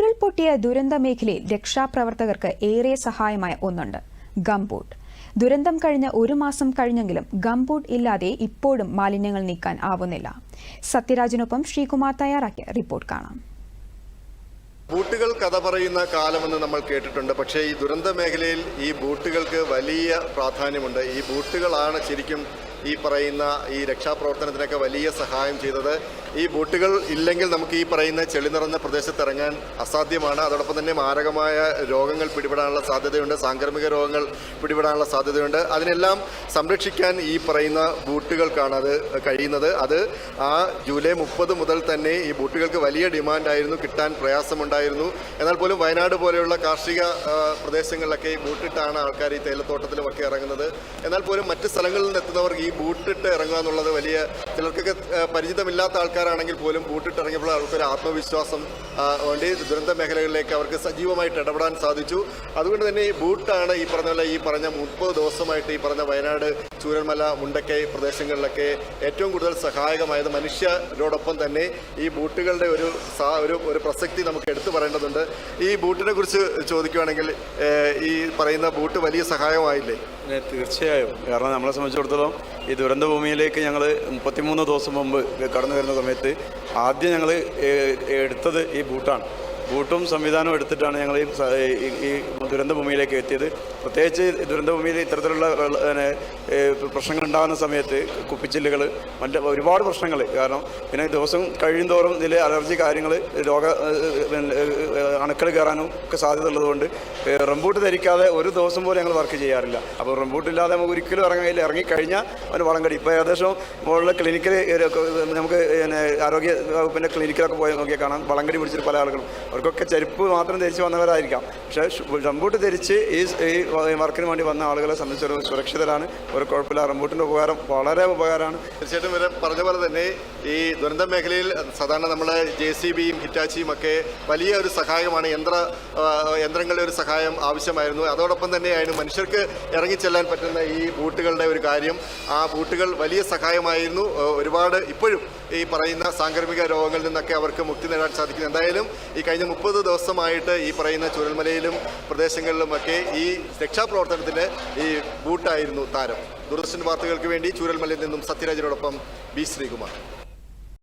ഉരുൾപൊട്ടിയ ദുരന്ത മേഖലയിൽ രക്ഷാപ്രവർത്തകർക്ക് ഏറെ സഹായമായ ഒന്നുണ്ട്: ഗംബൂട്ട്. ദുരന്തം കഴിഞ്ഞ് 1 മാസം കഴിഞ്ഞെങ്കിലും ഗംബൂട്ട് ഇല്ലാതെ ഇപ്പോഴും മാലിന്യങ്ങൾ നീക്കാൻ ആവുന്നില്ല. സത്യരാജിനൊപ്പം ശ്രീകുമാർ തയ്യാറാക്കിയ റിപ്പോർട്ട് കാണാം. ബൂട്ടുകൾ കഥ പറയുന്ന കാലമെന്ന് നമ്മൾ കേട്ടിട്ടുണ്ട്. പക്ഷേ ഈ ദുരന്ത മേഖലയിൽ ഈ ബൂട്ടുകൾക്ക് വലിയ പ്രാധാന്യമുണ്ട്. ഈ ബൂട്ടുകളാണ് ശരിക്കും ഈ പറയുന്ന ഈ രക്ഷാപ്രവർത്തനത്തിനൊക്കെ വലിയ സഹായം ചെയ്തത്. ഈ ബൂട്ടുകൾ ഇല്ലെങ്കിൽ നമുക്ക് ഈ പറയുന്ന ചെളി നിറഞ്ഞ പ്രദേശത്ത് ഇറങ്ങാൻ അസാധ്യമാണ്. അതോടൊപ്പം തന്നെ മാരകമായ രോഗങ്ങൾ പിടിപെടാനുള്ള സാധ്യതയുണ്ട്, സാംക്രമിക രോഗങ്ങൾ പിടിപെടാനുള്ള സാധ്യതയുണ്ട്. അതിനെല്ലാം സംരക്ഷിക്കാൻ ഈ പറയുന്ന ബൂട്ടുകൾക്കാണ് അത് കഴിയുന്നത്. അത് ആ ജൂലൈ 30 മുതൽ തന്നെ ഈ ബൂട്ടുകൾക്ക് വലിയ ഡിമാൻഡായിരുന്നു, കിട്ടാൻ പ്രയാസമുണ്ടായിരുന്നു. എന്നാൽ പോലും വയനാട് പോലെയുള്ള കാർഷിക പ്രദേശങ്ങളിലൊക്കെ ഈ ബൂട്ടിട്ടാണ് ആൾക്കാർ ഈ തേയിലത്തോട്ടത്തിലുമൊക്കെ ഇറങ്ങുന്നത്. എന്നാൽ പോലും മറ്റ് സ്ഥലങ്ങളിൽ നിന്ന് എത്തുന്നവർ ഈ ബൂട്ടിട്ട് ഇറങ്ങുക എന്നുള്ളത് വലിയ, ചിലർക്കൊക്കെ പരിചിതമില്ലാത്ത ആൾക്കാരാണെങ്കിൽ പോലും ബൂട്ടിട്ട് ഇറങ്ങിയപ്പോൾ അവർക്കൊരു ആത്മവിശ്വാസം വേണ്ടി ദുരന്ത മേഖലകളിലേക്ക് അവർക്ക് സജീവമായിട്ട് ഇടപെടാൻ സാധിച്ചു. അതുകൊണ്ട് തന്നെ ഈ ബൂട്ടാണ് ഈ പറഞ്ഞ 30 ദിവസമായിട്ട് ഈ പറഞ്ഞ വയനാട്, ചൂരൽമല, മുണ്ടക്കൈ പ്രദേശങ്ങളിലൊക്കെ ഏറ്റവും കൂടുതൽ സഹായകമായത്. മനുഷ്യരോടൊപ്പം തന്നെ ഈ ബൂട്ടുകളുടെ ഒരു പ്രസക്തി നമുക്ക് എടുത്തു പറയേണ്ടതുണ്ട്. ഈ ബൂട്ടിനെ കുറിച്ച് ചോദിക്കുകയാണെങ്കിൽ ഈ പറയുന്ന ബൂട്ട് വലിയ സഹായമായില്ലേ? തീർച്ചയായും. കാരണം നമ്മളെ സംബന്ധിച്ചിടത്തോളം ഈ ദുരന്ത ഭൂമിയിലേക്ക് ഞങ്ങൾ 33 ദിവസം മുമ്പ് കടന്നു വരുന്ന സമയത്ത് ആദ്യം ഞങ്ങൾ എടുത്തത് ഈ ബൂട്ടാണ്. ബൂട്ടും സംവിധാനവും എടുത്തിട്ടാണ് ഞങ്ങൾ ഈ ദുരന്തഭൂമിയിലേക്ക് എത്തിയത്. പ്രത്യേകിച്ച് ദുരന്തഭൂമിയിൽ ഇത്തരത്തിലുള്ള പ്രശ്നങ്ങൾ ഉണ്ടാകുന്ന സമയത്ത് കുപ്പിച്ചില്ലുകൾ, ഒരുപാട് പ്രശ്നങ്ങൾ, കാരണം പിന്നെ ദിവസം കഴിയുന്തോറും ഇതിൽ അലർജി കാര്യങ്ങൾ, അണുക്കൾ കയറാനും ഒക്കെ സാധ്യത ഉള്ളതുകൊണ്ട് റംബൂട്ട് ധരിക്കാതെ ഒരു ദിവസം പോലും ഞങ്ങൾ വർക്ക് ചെയ്യാറില്ല. അപ്പോൾ റംബൂട്ടില്ലാതെ നമുക്ക് ഒരിക്കലും ഇറങ്ങിക്കഴിഞ്ഞാൽ അവന് വളം കടി. ഇപ്പോൾ ഏകദേശം മുകളിലെ ക്ലിനിക്കിൽ നമുക്ക് ആരോഗ്യ വകുപ്പിൻ്റെ ക്ലിനിക്കിലൊക്കെ പോയി നോക്കിയാൽ കാണാം വളം കടി പിടിച്ചിട്ട് പല ആളുകളും. അവർക്കൊക്കെ ചെരുപ്പ് മാത്രം ധരിച്ച് വന്നവരായിരിക്കാം. പക്ഷേ റംബൂട്ട് ധരിച്ച് ഈ വർക്കിന് വേണ്ടി വന്ന ആളുകളെ സംബന്ധിച്ചിടത്തോളം സുരക്ഷിതരാണ്. ഒരു കുഴപ്പമില്ല. റംബൂട്ടിൻ്റെ ഉപകാരം വളരെ ഉപകാരമാണ്. തീർച്ചയായിട്ടും ഇവരെ പറഞ്ഞ പോലെ തന്നെ ഈ ദുരന്ത മേഖലയിൽ സാധാരണ നമ്മളെ JCBയും ഹിറ്റാച്ചിയും ഒക്കെ വലിയ ഒരു സഹായമാണ്. യന്ത്രങ്ങളുടെ ഒരു സഹായം ആവശ്യമായിരുന്നു. അതോടൊപ്പം തന്നെയായിരുന്നു മനുഷ്യർക്ക് ഇറങ്ങിച്ചെല്ലാൻ പറ്റുന്ന ഈ ബൂട്ടുകളുടെ ഒരു കാര്യം. ആ ബൂട്ടുകൾ വലിയ സഹായമായിരുന്നു. ഒരുപാട് ഇപ്പോഴും ഈ പറയുന്ന സാംക്രമിക രോഗങ്ങളിൽ നിന്നൊക്കെ അവർക്ക് മുക്തി നേടാൻ സാധിക്കുന്നു. എന്തായാലും ഈ കഴിഞ്ഞ 30 ദിവസമായിട്ട് ഈ പറയുന്ന ചുരൽമലയിലും പ്രദേശങ്ങളിലുമൊക്കെ ഈ രക്ഷാപ്രവർത്തനത്തിന് ഈ ബൂട്ടായിരുന്നു താരം. ദൂരദർശൻ വാർത്തകൾക്ക് വേണ്ടി ചൂരൽമലയിൽ നിന്നും സത്യരാജിനോടൊപ്പം B. ശ്രീകുമാർ.